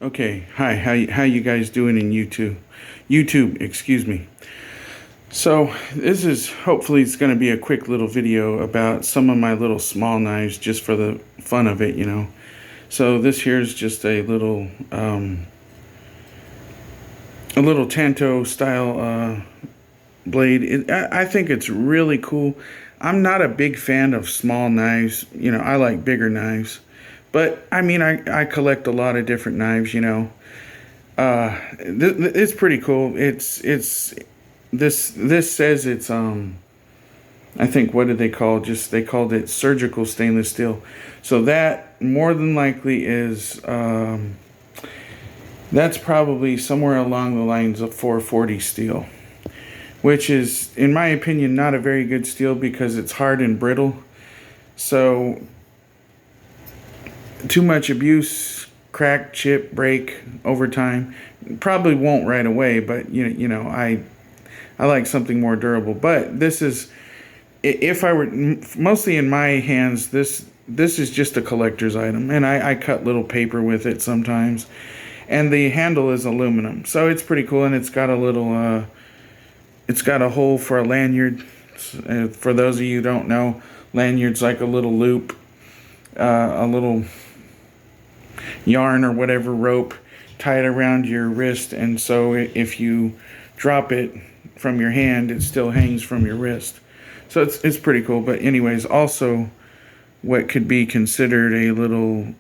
Okay, hi, how you guys doing in YouTube? YouTube, excuse me. So this is hopefully it's going to be a quick little video about some of my little small knives, just for the fun of it, you know. So this here is just a little Tanto style blade. I think it's really cool. I'm not a big fan of small knives. You know, I like bigger knives. But I mean, I collect a lot of different knives. You know, it's pretty cool. This says it's I think, what did they call it? Just, they called it surgical stainless steel. So that more than likely is that's probably somewhere along the lines of 440 steel, which is, in my opinion, not a very good steel because it's hard and brittle. So too much abuse, crack, chip, break over time. Probably won't right away, but you know, I like something more durable. But this is, if I were mostly in my hands, this is just a collector's item, and I cut little paper with it sometimes. And the handle is aluminum, so it's pretty cool, and it's got a little it's got a hole for a lanyard. For those of you who don't know, lanyard's like a little loop, a little yarn or whatever rope tied around your wrist, and so if you drop it from your hand, it still hangs from your wrist. So it's pretty cool. But anyways, also what could be considered a little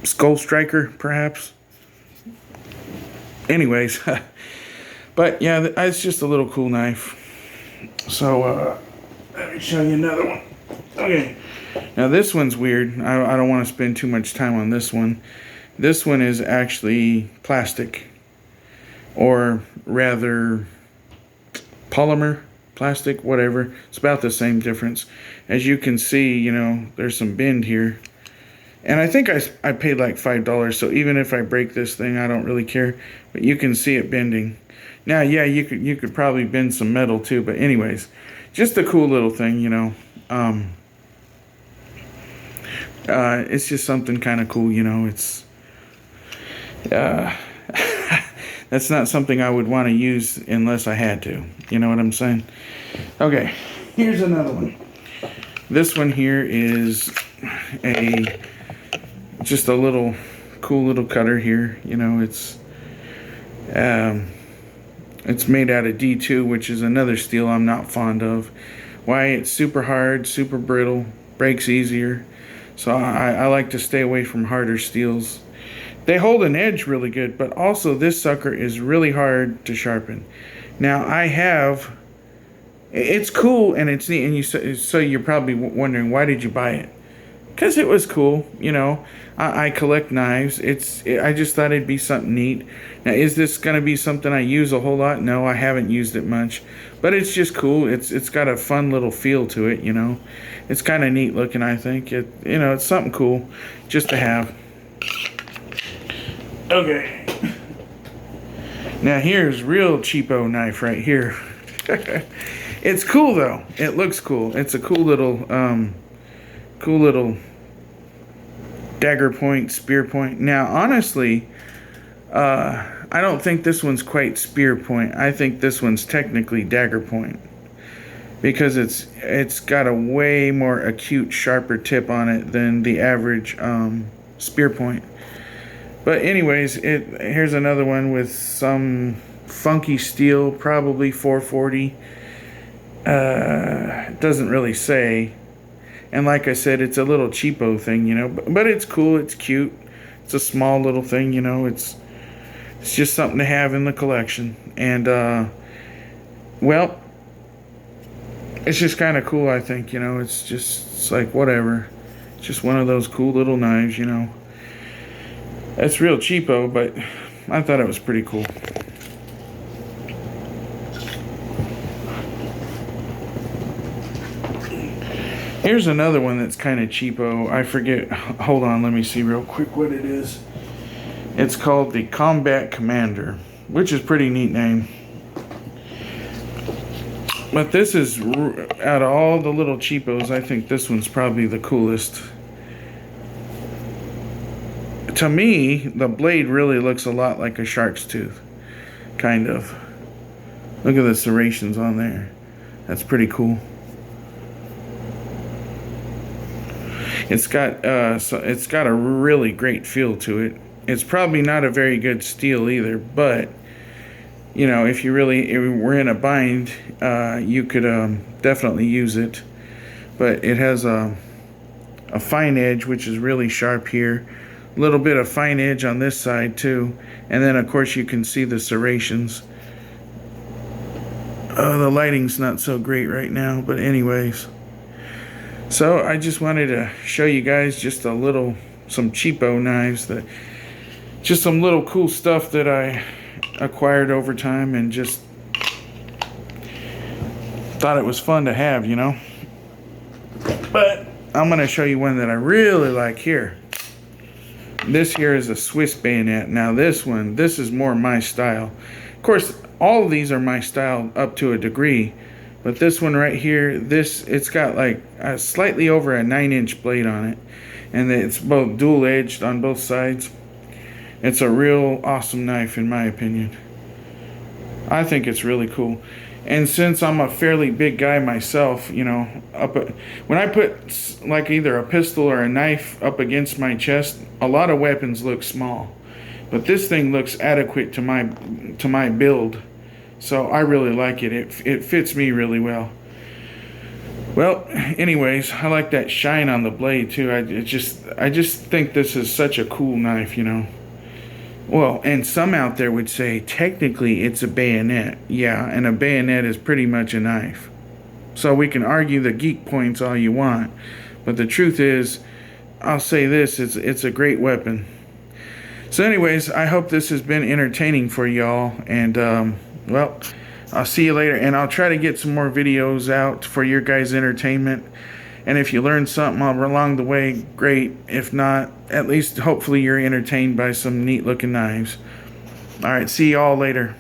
skull striker, perhaps. Anyways, but yeah, it's just a little cool knife. So let me show you another one. Okay, now this one's weird. I don't want to spend too much time on this one. This one is actually plastic, or rather polymer, plastic, whatever. It's about the same difference. As you can see, you know, there's some bend here. And I think I paid like $5, so even if I break this thing, I don't really care. But you can see it bending. Now, yeah, you could probably bend some metal too, but anyways, just a cool little thing, you know. It's just something kind of cool, you know. It's that's not something I would want to use unless I had to. You know what I'm saying? Okay, here's another one. This one here is just a little cool little cutter here. You know, it's made out of D2, which is another steel I'm not fond of. Why? It's super hard, super brittle, breaks easier. So I like to stay away from harder steels. They hold an edge really good, but also this sucker is really hard to sharpen. Now it's cool and it's neat, and so you're probably wondering, why did you buy it? Because it was cool, you know. I collect knives. I just thought it'd be something neat. Now, is this going to be something I use a whole lot? No, I haven't used it much. But it's just cool. It's got a fun little feel to it, you know. It's kind of neat looking, I think. You know, it's something cool just to have. Okay. Now, here's real cheapo knife right here. It's cool, though. It looks cool. It's a cool little dagger point, spear point. Now, honestly, I don't think this one's quite spear point. I think this one's technically dagger point, because it's got a way more acute, sharper tip on it than the average spear point. But anyways, here's another one with some funky steel, probably 440. It doesn't really say. And like I said, it's a little cheapo thing, you know, but it's cool, it's cute. It's a small little thing, you know. It's just something to have in the collection. And well, it's just kind of cool, I think, you know. It's like whatever. It's just one of those cool little knives, you know. It's real cheapo, but I thought it was pretty cool. Here's another one that's kind of cheapo. I forget. Hold on, let me see real quick what it is. It's called the Combat Commander, which is a pretty neat name. But this is, out of all the little cheapos, I think this one's probably the coolest. to me, the blade really looks a lot like a shark's tooth, kind of. Look at the serrations on there. That's pretty cool. It's got a really great feel to it. It's probably not a very good steel either, but you know, if you were in a bind, you could definitely use it. But it has a fine edge, which is really sharp here. A little bit of fine edge on this side too, and then of course you can see the serrations. The lighting's not so great right now, but anyways. So I just wanted to show you guys just some cheapo knives, just some little cool stuff that I acquired over time, and just thought it was fun to have, you know. But I'm going to show you one that I really like here. This here is a Swiss bayonet. Now this is more my style. Of course, all of these are my style up to a degree. But this one right here, it's got like slightly over a 9-inch blade on it. And it's both dual-edged on both sides. It's a real awesome knife in my opinion. I think it's really cool. And since I'm a fairly big guy myself, you know, when I put like either a pistol or a knife up against my chest, a lot of weapons look small. But this thing looks adequate to my build. So I really like it. It fits me really well. Well, anyways, I like that shine on the blade too. I just think this is such a cool knife, you know. Well, and some out there would say technically it's a bayonet. Yeah, and a bayonet is pretty much a knife. So we can argue the geek points all you want, but the truth is, I'll say this, it's a great weapon. So anyways, I hope this has been entertaining for y'all, and well, I'll see you later, and I'll try to get some more videos out for your guys' entertainment. And if you learned something along the way, great. If not, at least hopefully you're entertained by some neat looking knives. Alright, see y'all later.